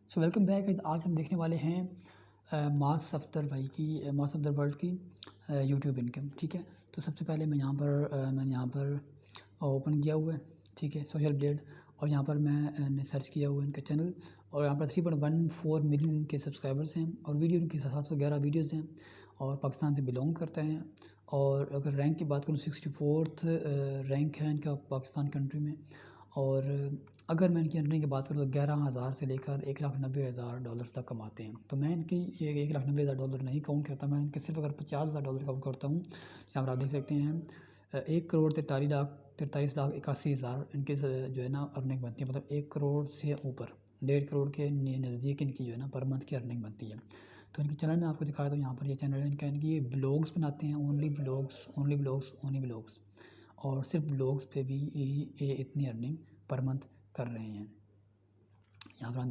So welcome back. آج ہم دیکھنے والے ہیں معاذ صفدر بھائی کی، معاذ صفدر ورلڈ کی یوٹیوب انکم. ٹھیک ہے، تو سب سے پہلے میں نے یہاں پر اوپن کیا ہوا ہے. ٹھیک ہے، سوشل بلیڈ، اور یہاں پر میں نے سرچ کیا ہوا ہے ان کا چینل، اور یہاں پر 3.14 ملین کے سبسکرائبرس ہیں، اور ویڈیو ان کی 711 ویڈیوز ہیں، اور پاکستان سے بلونگ کرتے ہیں. اور اگر رینک کی بات کروں 64 رینک ہے ان کا پاکستان کنٹری میں. اور اگر میں ان کی ارننگ کی بات کروں تو 11,000 سے لے کر $190,000 تک کماتے ہیں. تو میں ان کی یہ $190,000 نہیں کاؤنٹ کرتا، میں ان کے صرف اگر $50,000 کاؤنٹ کرتا ہوں. یہاں پر آپ دیکھ سکتے ہیں 1,43,81,000 ان کے جو ہے نا ارننگ بنتی ہے، مطلب 1 کروڑ سے اوپر، 1.5 کروڑ کے نزدیک ان کی جو ہے نا پر منتھ کی ارننگ بنتی ہے. تو ان کے چینل میں آپ کو دکھایا، تو یہاں پر یہ چینل ہے ان کی بلاگس بناتے ہیں، اونلی بلاگس، اور صرف بلاگس پہ بھی یہ اتنی ارننگ پر منتھ کر رہے ہیں. یہاں پر ہم